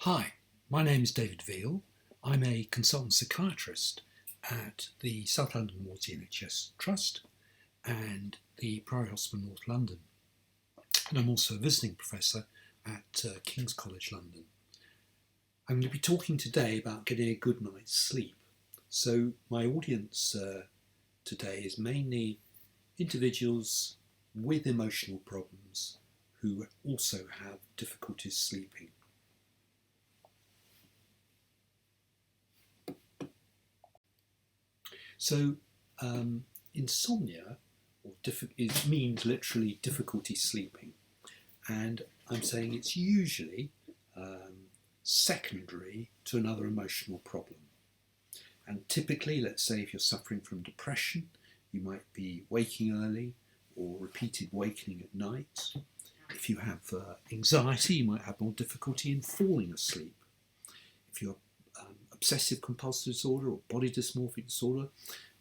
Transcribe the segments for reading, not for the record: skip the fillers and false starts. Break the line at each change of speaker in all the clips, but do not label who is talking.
Hi, my name is David Veale. I'm a consultant psychiatrist at the South London Wards NHS Trust and the Priory Hospital North London. And I'm also a visiting professor at King's College London. I'm going to be talking today about getting a good night's sleep. So my audience today is mainly individuals with emotional problems who also have difficulties sleeping. So insomnia means literally difficulty sleeping, and I'm saying it's usually secondary to another emotional problem. And typically, let's say if you're suffering from depression, you might be waking early or repeated wakening at night. If you have anxiety, you might have more difficulty in falling asleep. If you're obsessive compulsive disorder or body dysmorphic disorder,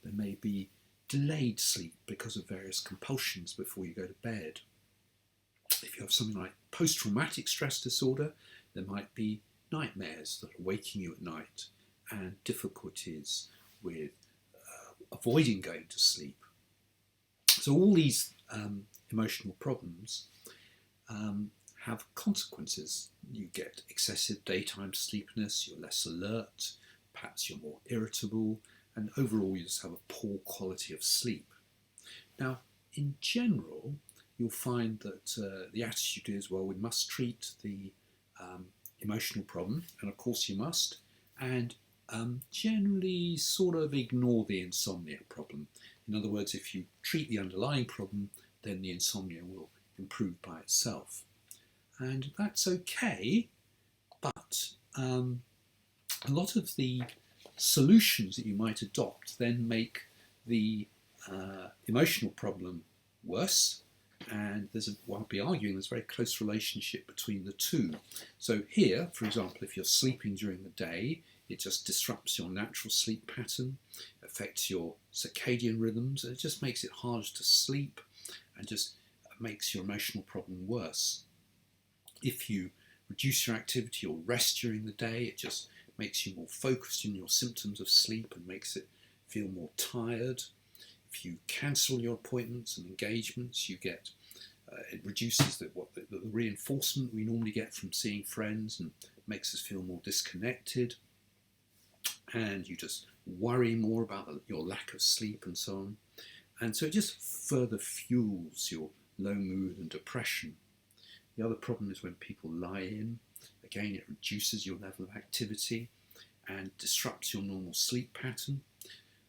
there may be delayed sleep because of various compulsions before you go to bed. If you have something like post-traumatic stress disorder, there might be nightmares that are waking you at night and difficulties with avoiding going to sleep. So all these emotional problems have consequences. You get excessive daytime sleepiness, you're less alert, perhaps you're more irritable, and overall you just have a poor quality of sleep. Now, in general, you'll find that the attitude is, well, we must treat the emotional problem, and of course you must, and generally sort of ignore the insomnia problem. In other words, if you treat the underlying problem, then the insomnia will improve by itself. And that's okay, but a lot of the solutions that you might adopt then make the emotional problem worse, and one would be arguing there's a very close relationship between the two. So here, for example, if you're sleeping during the day, it just disrupts your natural sleep pattern, affects your circadian rhythms, and it just makes it harder to sleep and just makes your emotional problem worse. If you reduce your activity or rest during the day, it just makes you more focused in your symptoms of sleep and makes it feel more tired. If you cancel your appointments and engagements, it reduces the reinforcement we normally get from seeing friends and makes us feel more disconnected. And you just worry more about your lack of sleep and so on. And so it just further fuels your low mood and depression. The other problem is when people lie in. Again, it reduces your level of activity and disrupts your normal sleep pattern.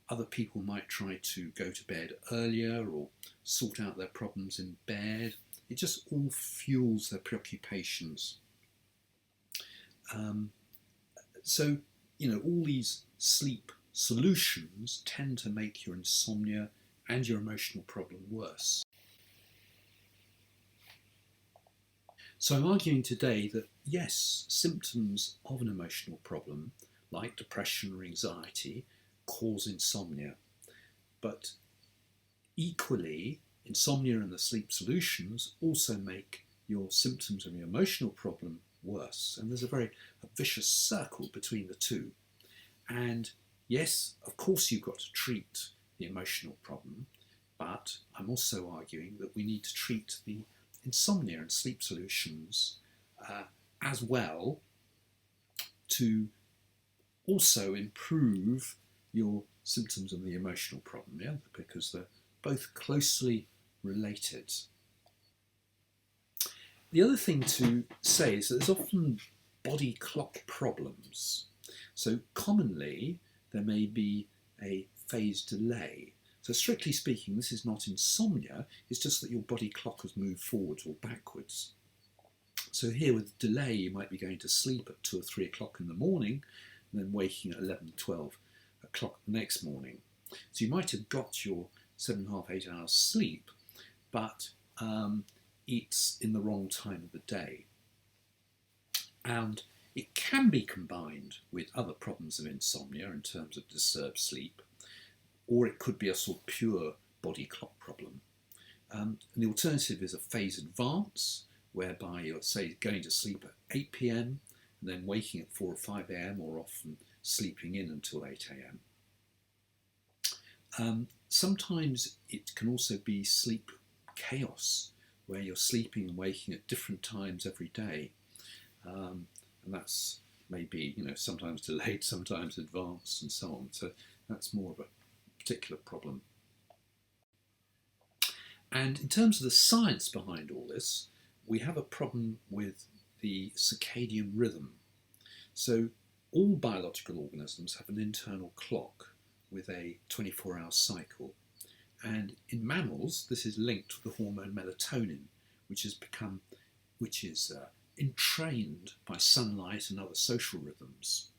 Other people might try to go to bed earlier or sort out their problems in bed. It just all fuels their preoccupations. So, all these sleep solutions tend to make your insomnia and your emotional problem worse. So I'm arguing today that yes, symptoms of an emotional problem like depression or anxiety cause insomnia, but equally insomnia and the sleep solutions also make your symptoms of your emotional problem worse, and there's a vicious circle between the two. And yes, of course you've got to treat the emotional problem, but I'm also arguing that we need to treat the insomnia and sleep solutions as well to also improve your symptoms of the emotional problem, because they're both closely related. The other thing to say is that there's often body clock problems. So commonly there may be a phase delay. So strictly speaking, this is not insomnia, it's just that your body clock has moved forwards or backwards. So here with delay, you might be going to sleep at 2 or 3 o'clock in the morning and then waking at 11, 12 o'clock the next morning. So you might have got your 7.5, 8 hours sleep, but it's in the wrong time of the day. And it can be combined with other problems of insomnia in terms of disturbed sleep, or it could be a sort of pure body clock problem. And the alternative is a phase advance, whereby you're, say, going to sleep at 8 p.m. and then waking at 4 or 5 a.m. or often sleeping in until 8 a.m. Sometimes it can also be sleep chaos, where you're sleeping and waking at different times every day, and that's maybe sometimes delayed, sometimes advanced, and so on. So that's more of a particular problem. And in terms of the science behind all this, we have a problem with the circadian rhythm. So all biological organisms have an internal clock with a 24-hour cycle. And in mammals, this is linked to the hormone melatonin, which is entrained by sunlight and other social rhythms.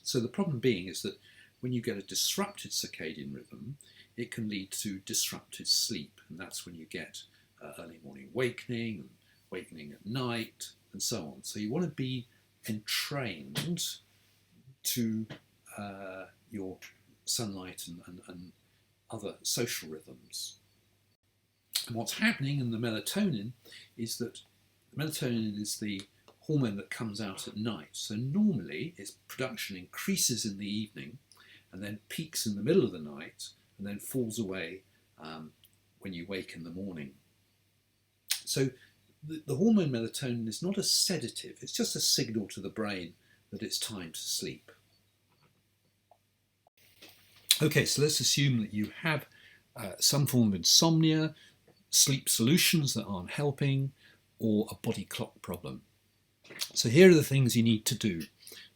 So the problem being is that when you get a disrupted circadian rhythm, it can lead to disrupted sleep, and that's when you get early morning awakening, and awakening at night, and so on. So you want to be entrained to your sunlight and other social rhythms. And what's happening in the melatonin is that melatonin is the hormone that comes out at night. So normally its production increases in the evening and then peaks in the middle of the night and then falls away when you wake in the morning. So the hormone melatonin is not a sedative, it's just a signal to the brain that it's time to sleep. Okay, so let's assume that you have some form of insomnia, sleep solutions that aren't helping, or a body clock problem. So here are the things you need to do.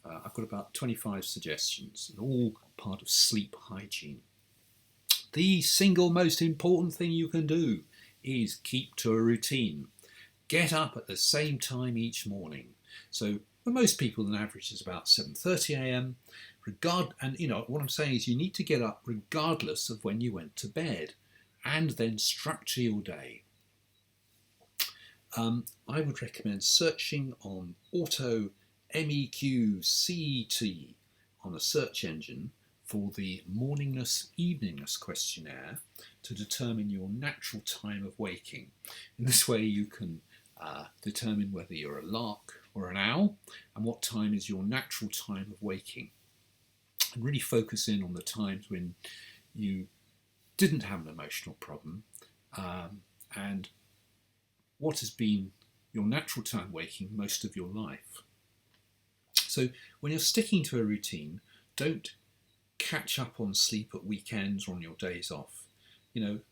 I've got about 25 suggestions, all part of sleep hygiene. The single most important thing you can do is keep to a routine. Get up at the same time each morning. So for most people, an average is about 7:30 a.m. And what I'm saying is you need to get up regardless of when you went to bed, and then structure your day. I would recommend searching on Auto MEQ-CET on a search engine for the morningness eveningness questionnaire to determine your natural time of waking. In this way you can determine whether you're a lark or an owl and what time is your natural time of waking. And really focus in on the times when you didn't have an emotional problem and what has been your natural time waking most of your life. So when you're sticking to a routine, don't catch up on sleep at weekends or on your days off.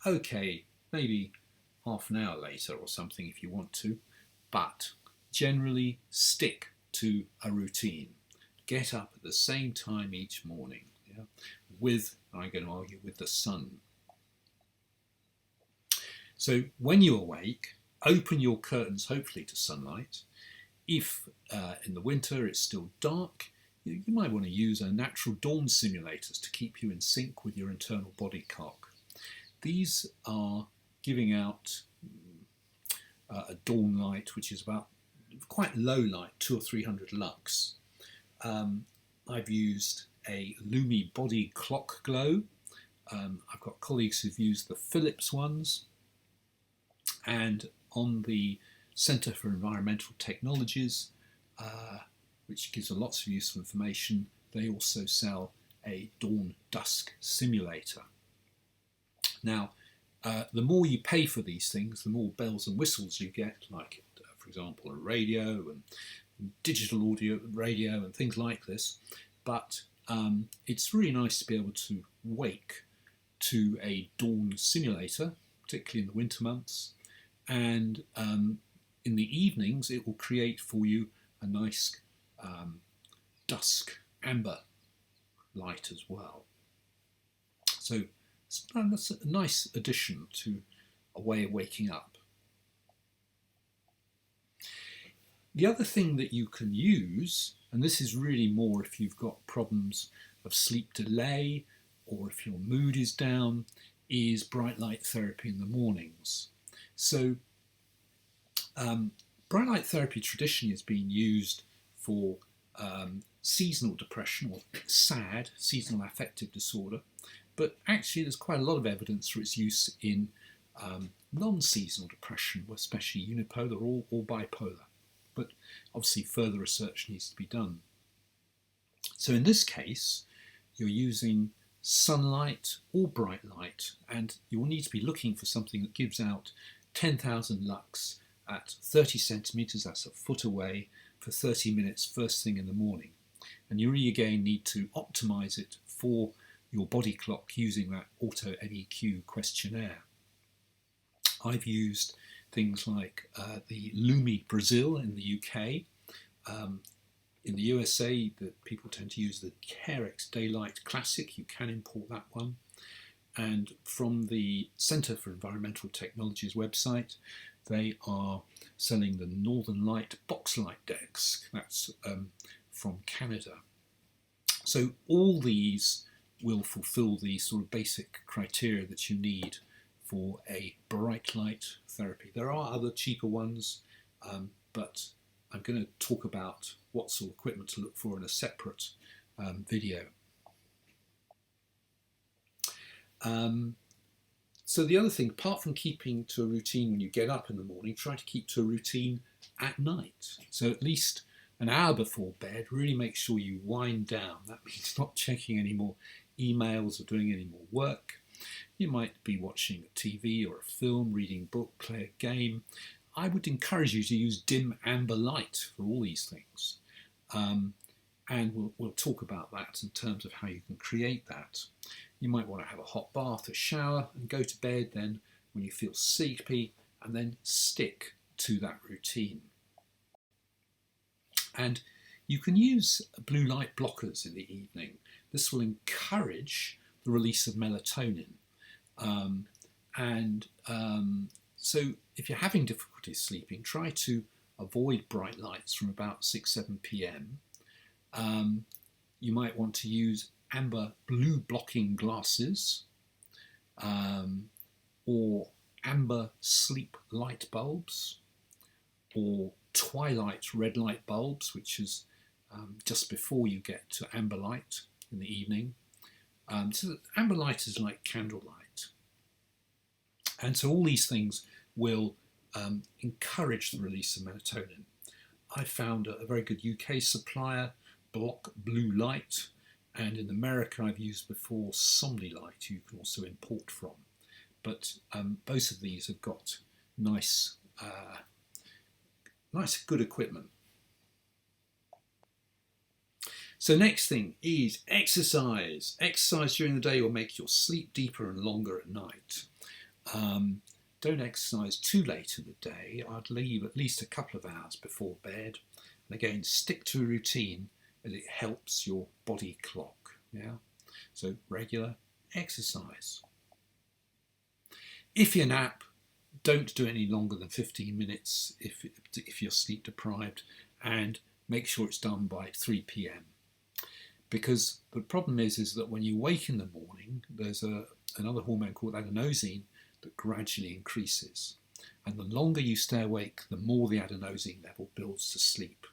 Okay, maybe half an hour later or something if you want to, but generally stick to a routine. Get up at the same time each morning, I'm going to argue, with the sun. So when you awake, open your curtains hopefully to sunlight. If in the winter it's still dark, you might want to use a natural dawn simulators to keep you in sync with your internal body clock. These are giving out a dawn light which is about quite low light, 200 or 300 lux. I've used a Lumi body clock glow. I've got colleagues who've used the Philips ones, and on the Centre for Environmental Technologies, which gives lots of useful information, they also sell a dawn dusk simulator. Now, the more you pay for these things, the more bells and whistles you get, like, for example, a radio and digital audio radio and things like this. But it's really nice to be able to wake to a dawn simulator, particularly in the winter months. And in the evenings, it will create for you a nice dusk amber light as well. So that's a nice addition to a way of waking up. The other thing that you can use, and this is really more if you've got problems of sleep delay or if your mood is down, is bright light therapy in the mornings. So bright light therapy traditionally has been used for seasonal depression, or SAD, seasonal affective disorder, but actually there's quite a lot of evidence for its use in non-seasonal depression, especially unipolar or bipolar. but obviously further research needs to be done. So in this case, you're using sunlight or bright light, and you'll need to be looking for something that gives out 10,000 lux at 30 centimetres, that's a foot away, for 30 minutes first thing in the morning. And you really again need to optimise it for your body clock using that auto NEQ questionnaire. I've used things like the Lumi Brazil in the UK. In the USA, people tend to use the Carex Daylight Classic. You can import that one. And from the Centre for Environmental Technology's website, they are selling the Northern Light Box Light Decks. That's from Canada. So all these will fulfill the sort of basic criteria that you need for a bright light therapy. There are other cheaper ones, but I'm going to talk about what sort of equipment to look for in a separate video. So the other thing, apart from keeping to a routine when you get up in the morning, try to keep to a routine at night. So at least an hour before bed, really make sure you wind down. That means not checking any more emails or doing any more work. You might be watching a TV or a film, reading a book, play a game. I would encourage you to use dim amber light for all these things. And we'll talk about that in terms of how you can create that. You might want to have a hot bath, a shower, and go to bed then when you feel sleepy, and then stick to that routine. And you can use blue light blockers in the evening. This will encourage the release of melatonin. So if you're having difficulty sleeping, try to avoid bright lights from about 6-7 p.m. You might want to use amber blue blocking glasses or amber sleep light bulbs or twilight red light bulbs, which is just before you get to amber light in the evening. So amber light is like candlelight. And so all these things will encourage the release of melatonin. I found a very good UK supplier, Block Blue Light, and in America I've used before Somnilight, you can also import from. But both of these have got nice good equipment. So next thing is exercise. Exercise during the day will make your sleep deeper and longer at night. Don't exercise too late in the day. I'd leave at least a couple of hours before bed. And again, stick to a routine as it helps your body clock. Yeah. So regular exercise. If you nap, don't do any longer than 15 minutes if you're sleep deprived, and make sure it's done by 3 p.m. Because the problem is that when you wake in the morning, there's another hormone called adenosine that gradually increases. And the longer you stay awake, the more the adenosine level builds to sleep.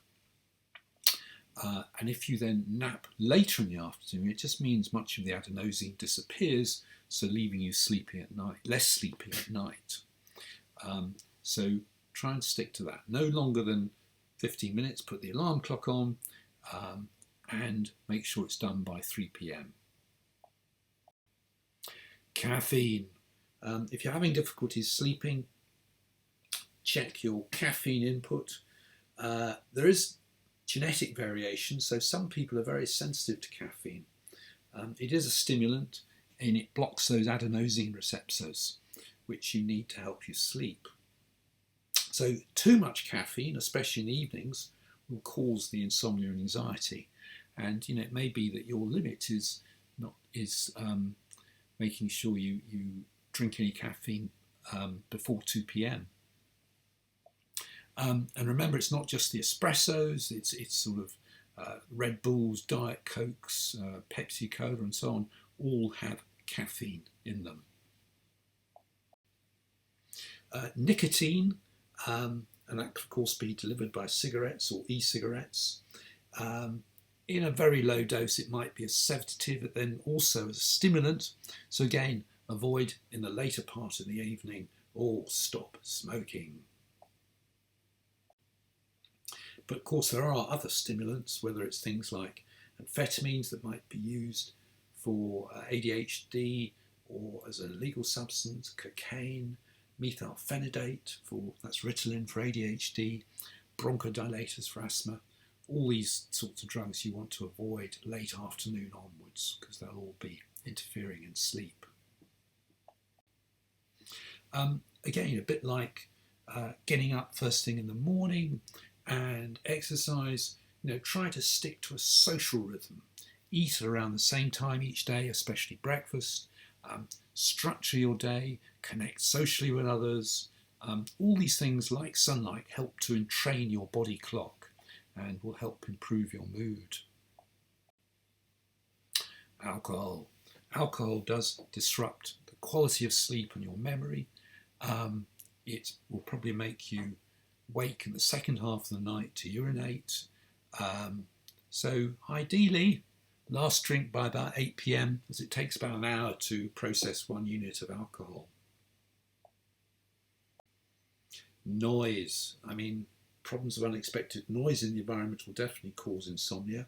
And if you then nap later in the afternoon, it just means much of the adenosine disappears, so leaving you sleeping at night, less sleepy at night. So try and stick to that. No longer than 15 minutes, put the alarm clock on, and make sure it's done by 3 p.m. Caffeine. If you're having difficulties sleeping, check your caffeine input. There is genetic variation, so some people are very sensitive to caffeine. It is a stimulant and it blocks those adenosine receptors, which you need to help you sleep. So too much caffeine, especially in the evenings, will cause the insomnia and anxiety. And it may be that your limit is making sure you drink any caffeine before 2 p.m. And remember, it's not just the espressos, it's sort of Red Bulls, Diet Cokes, Pepsi Cola and so on, all have caffeine in them. Nicotine, and that could of course be delivered by cigarettes or e-cigarettes. In a very low dose it might be a sedative, but then also as a stimulant. So again, avoid in the later part of the evening or stop smoking. But of course there are other stimulants, whether it's things like amphetamines that might be used for ADHD or as an illegal substance, cocaine, methylphenidate, that's Ritalin for ADHD, bronchodilators for asthma. All these sorts of drugs you want to avoid late afternoon onwards because they'll all be interfering in sleep. Again, a bit like getting up first thing in the morning and exercise, try to stick to a social rhythm. Eat at around the same time each day, especially breakfast. Structure your day, connect socially with others. All these things, like sunlight, help to entrain your body clock and will help improve your mood. Alcohol. Alcohol does disrupt the quality of sleep and your memory. It will probably make you wake in the second half of the night to urinate. So ideally, last drink by about 8 p.m, as it takes about an hour to process 1 unit of alcohol. Noise. Problems of unexpected noise in the environment will definitely cause insomnia.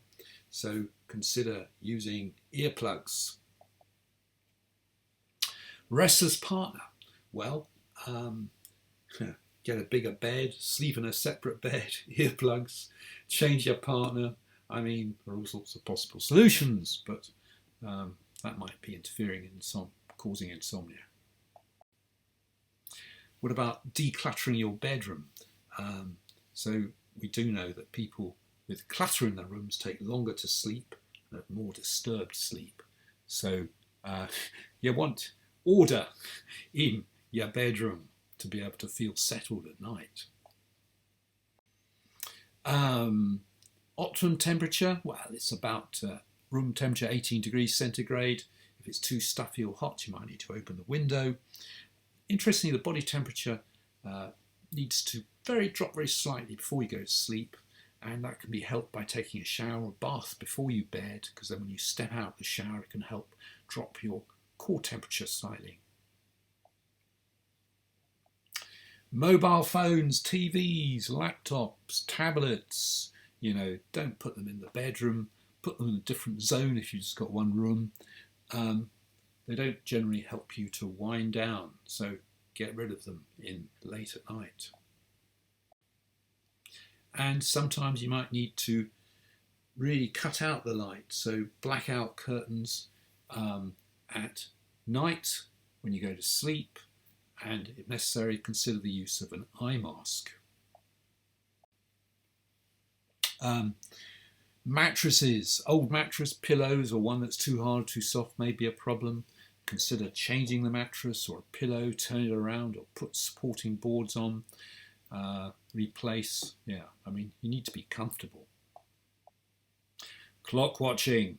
So consider using earplugs. Restless partner. Well, get a bigger bed, sleep in a separate bed, earplugs, change your partner. There are all sorts of possible solutions, but that might be interfering in causing insomnia. What about decluttering your bedroom? So we do know that people with clutter in their rooms take longer to sleep and have more disturbed sleep. So you want order in your bedroom to be able to feel settled at night. Optimum temperature, well, it's about room temperature 18 degrees centigrade. If it's too stuffy or hot, you might need to open the window. Interestingly, the body temperature needs to drop very slightly before you go to sleep, and that can be helped by taking a shower or bath before you bed, because then when you step out of the shower it can help drop your core temperature slightly. Mobile phones, TVs, laptops, tablets, don't put them in the bedroom, put them in a different zone if you've just got one room. They don't generally help you to wind down, so get rid of them in late at night. And sometimes you might need to really cut out the light, so blackout curtains at night when you go to sleep, and if necessary consider the use of an eye mask. Mattresses, old mattress, pillows, or one that's too hard, too soft may be a problem. Consider changing the mattress or a pillow, turn it around or put supporting boards on, replace. You need to be comfortable. Clock watching.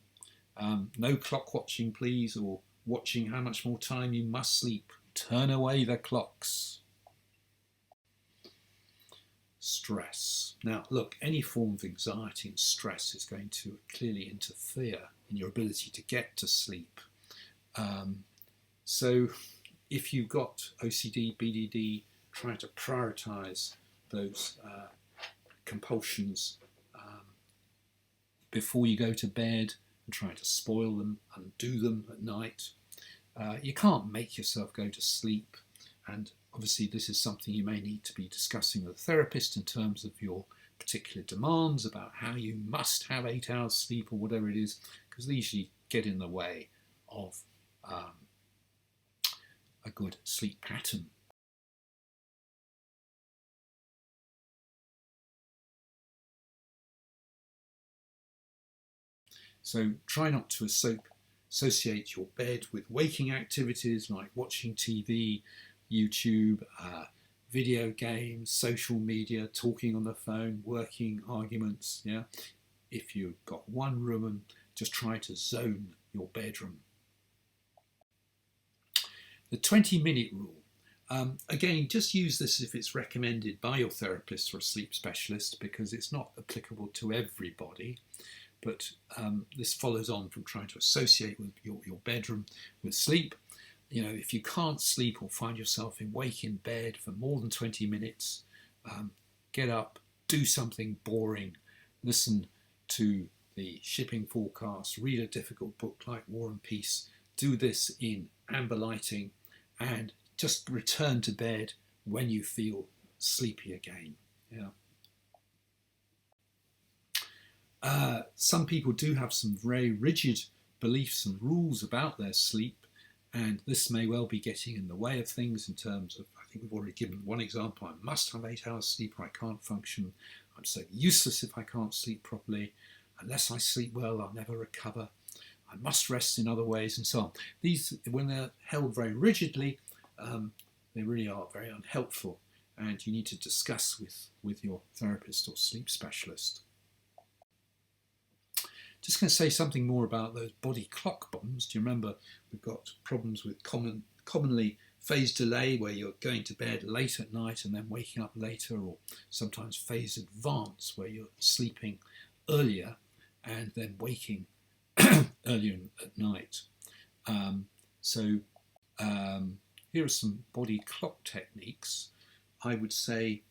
No clock watching, please, or watching how much more time you must sleep. Turn away the clocks. Stress. Now, look, any form of anxiety and stress is going to clearly interfere in your ability to get to sleep. So if you've got OCD, BDD, try to prioritize those compulsions before you go to bed and try to spoil them, undo them at night. You can't make yourself go to sleep, and obviously this is something you may need to be discussing with a therapist in terms of your particular demands about how you must have 8 hours sleep or whatever it is, because they usually get in the way of a good sleep pattern. So try not to associate your bed with waking activities like watching TV, YouTube, video games, social media, talking on the phone, working, arguments. If you've got one room, just try to zone your bedroom. The 20-minute rule. Again, just use this if it's recommended by your therapist or a sleep specialist, because it's not applicable to everybody. But this follows on from trying to associate with your bedroom with sleep. If you can't sleep or find yourself awake in bed for more than 20 minutes, get up,
do something boring, listen to the shipping forecast, read a difficult book like War and Peace, do this in amber lighting, and just return to bed when you feel sleepy again. Yeah. Some people do have some very rigid beliefs and rules about their sleep, and this may well be getting in the way of things in terms of, I think we've already given one example, I must have 8 hours sleep or I can't function, I'm so useless if I can't sleep properly, unless I sleep well I'll never recover, I must rest in other ways, and so on. These, when they're held very rigidly, they really are very unhelpful, and you need to discuss with your therapist or sleep specialist. Just going to say something more about those body clock problems. Do you remember we've got problems with commonly phase delay, where you're going to bed late at night and then waking up later, or sometimes phase advance, where you're sleeping earlier and then waking earlier at night. Here are some body clock techniques. I would say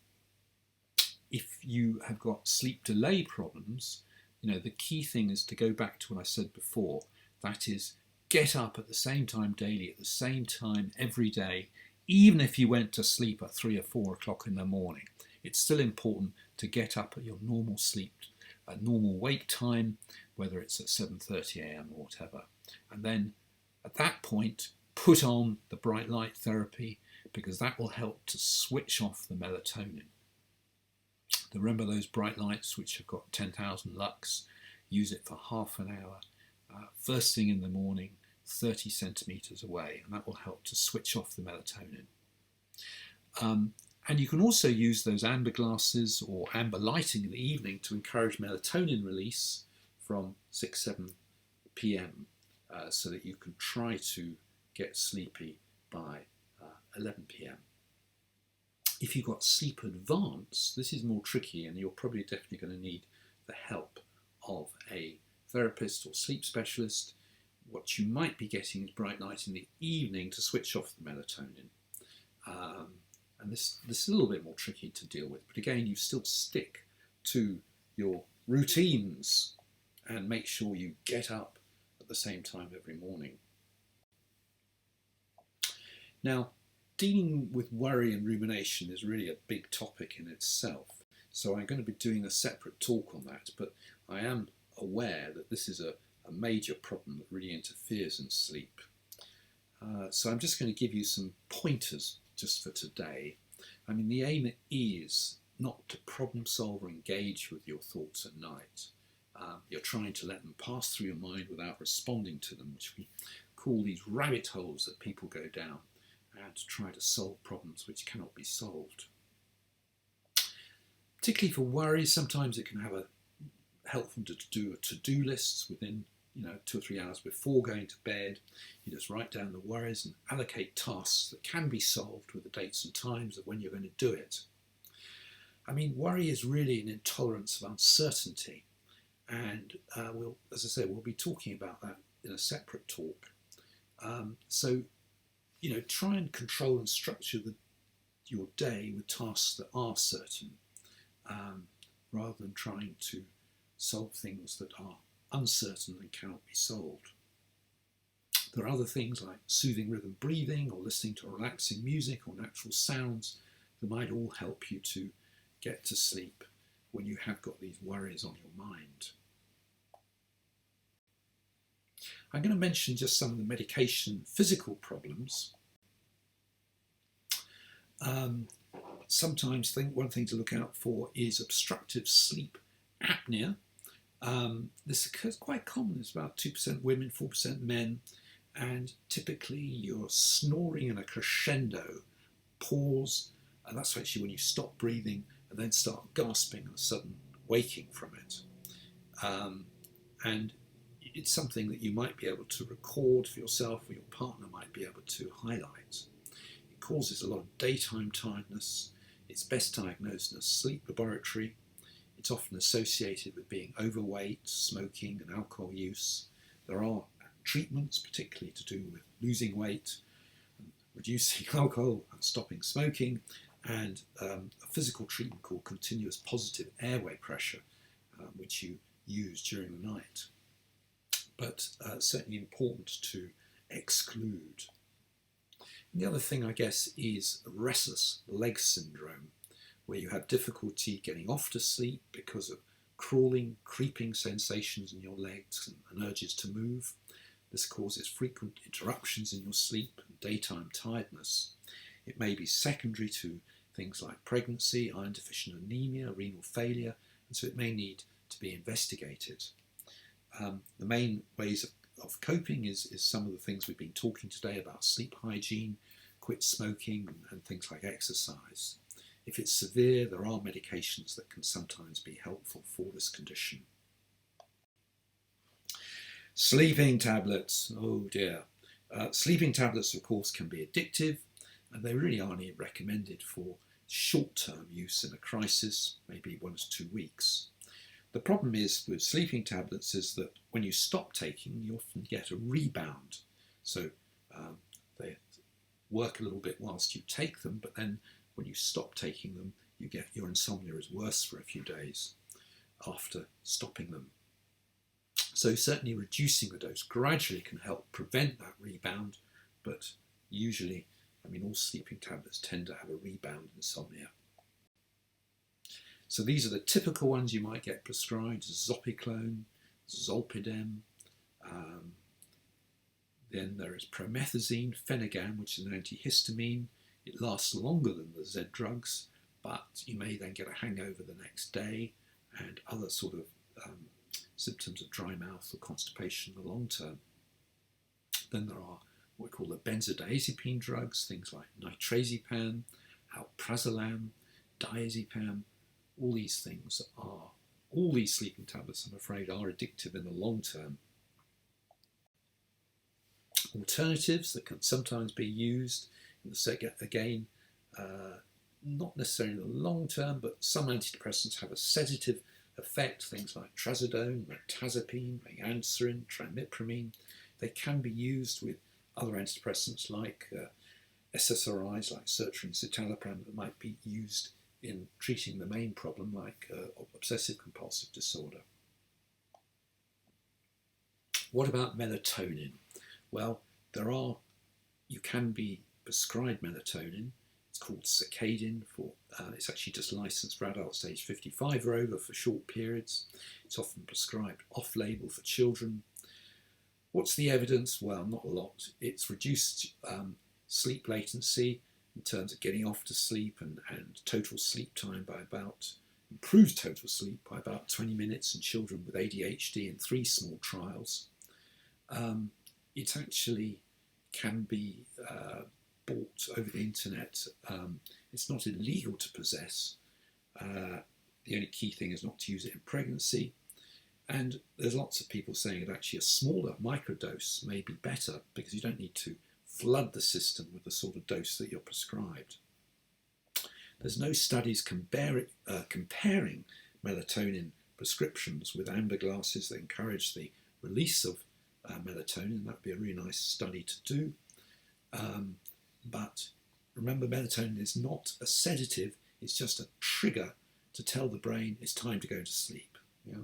if you have got sleep delay problems, the key thing is to go back to what I said before. That is, get up at the same time daily, at the same time every day, even if you went to sleep at 3 or 4 o'clock in the morning. It's still important to get up at your normal sleep, normal wake time, whether it's at 7:30 a.m. or whatever. And then at that point, put on the bright light therapy, because that will help to switch off the melatonin. Remember those bright lights which have got 10,000 lux, use it for half an hour, first thing in the morning, 30 centimetres away, and that will help to switch off the melatonin. And you can also use those amber glasses or amber lighting in the evening to encourage melatonin release from 6-7 p.m. So that you can try to get sleepy by 11 p.m. If you've got sleep advance, this is more tricky, and you're probably definitely going to need the help of a therapist or sleep specialist. What you might be getting is bright light in the evening to switch off the melatonin. And this is a little bit more tricky to deal with. But again, you still stick to your routines and make sure you get up at the same time every morning. Now, dealing with worry and rumination is really a big topic in itself. So I'm going to be doing a separate talk on that, but I am aware that this is a major problem that really interferes in sleep. So I'm just going to give you some pointers just for today. I mean, the aim is not to problem solve or engage with your thoughts at night. You're trying to let them pass through your mind without responding to them, which we call these rabbit holes that people go down, and to try to solve problems which cannot be solved. Particularly for worry, sometimes it can have helpful to do a to-do list within 2 or 3 hours before going to bed. You just write down the worries and allocate tasks that can be solved with the dates and times of when you're going to do it. I mean, worry is really an intolerance of uncertainty, and as I say, we'll be talking about that in a separate talk. So try and control and structure your day with tasks that are certain, rather than trying to solve things that are uncertain and cannot be solved. There are other things like soothing rhythm breathing, or listening to relaxing music or natural sounds that might all help you to get to sleep when you have got these worries on your mind. I'm going to mention just some of the medication physical problems. Sometimes one thing to look out for is obstructive sleep apnea. This occurs quite common. It's about 2% women, 4% men, and typically you're snoring in a crescendo, pause, and that's actually when you stop breathing and then start gasping and a sudden waking from it. And it's something that you might be able to record for yourself, or your partner might be able to highlight. It causes a lot of daytime tiredness. It's best diagnosed in a sleep laboratory. It's often associated with being overweight, smoking and alcohol use. There are treatments, particularly to do with losing weight, reducing alcohol and stopping smoking, and a physical treatment called continuous positive airway pressure, which you use during the night. But certainly important to exclude. And the other thing, I guess, is restless leg syndrome, where you have difficulty getting off to sleep because of crawling, creeping sensations in your legs and urges to move. This causes frequent interruptions in your sleep and daytime tiredness. It may be secondary to things like pregnancy, iron deficient anemia, renal failure, and so it may need to be investigated. The main ways of coping is some of the things we've been talking today about: sleep hygiene, quit smoking, and things like exercise. If it's severe, there are medications that can sometimes be helpful for this condition. Sleeping tablets, oh dear. Sleeping tablets, of course, can be addictive, and they really aren't recommended for short-term use in a crisis, maybe 1 to 2 weeks. The problem is with sleeping tablets is that when you stop taking them, you often get a rebound. So they work a little bit whilst you take them, but then when you stop taking them, you get your insomnia is worse for a few days after stopping them. So certainly reducing the dose gradually can help prevent that rebound, but usually, all sleeping tablets tend to have a rebound insomnia. So these are the typical ones you might get prescribed: zopiclone, zolpidem. Then there is promethazine, phenergan, which is an antihistamine. It lasts longer than the Z drugs, but you may then get a hangover the next day and other sort of symptoms of dry mouth or constipation in the long term. Then there are what we call the benzodiazepine drugs, things like nitrazepam, alprazolam, diazepam. All these sleeping tablets, I'm afraid, are addictive in the long term. Alternatives that can sometimes be used, again, not necessarily in the long term, but some antidepressants have a sedative effect, things like trazodone, mirtazapine, rianserin, trimipramine. They can be used with other antidepressants like SSRIs, like sertraline, citalopram, that might be used in treating the main problem, like obsessive compulsive disorder. What about melatonin? Well, you can be prescribed melatonin. It's called Circadian. It's actually just licensed for adults aged 55 or over for short periods. It's often prescribed off-label for children. What's the evidence? Well, not a lot. It's reduced sleep latency in terms of getting off to sleep and total sleep time improved total sleep by about 20 minutes in children with ADHD in 3 small trials. It actually can be bought over the internet. It's not illegal to possess. The only key thing is not to use it in pregnancy. And there's lots of people saying that actually a smaller microdose may be better because you don't need to flood the system with the sort of dose that you're prescribed. There's no studies comparing melatonin prescriptions with amber glasses that encourage the release of melatonin. That would be a really nice study to do. But remember, melatonin is not a sedative, it's just a trigger to tell the brain it's time to go to sleep. Yeah.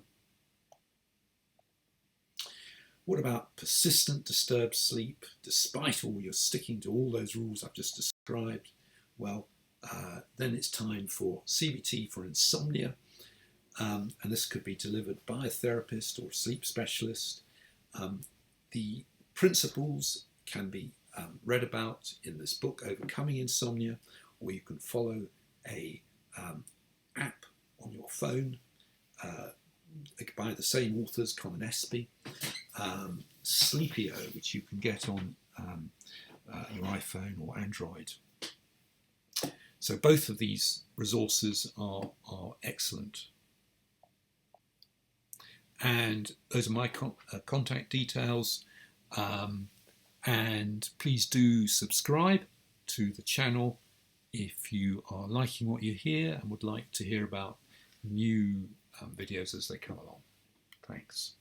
What about persistent disturbed sleep, despite all you're sticking to all those rules I've just described? Well, then it's time for CBT for insomnia, and this could be delivered by a therapist or a sleep specialist. The principles can be read about in this book, Overcoming Insomnia, or you can follow a app on your phone by the same authors, Common Espy, Sleepio, which you can get on your iPhone or Android. So both of these resources are excellent. And those are my contact details. And please do subscribe to the channel if you are liking what you hear and would like to hear about new videos as they come along. Thanks.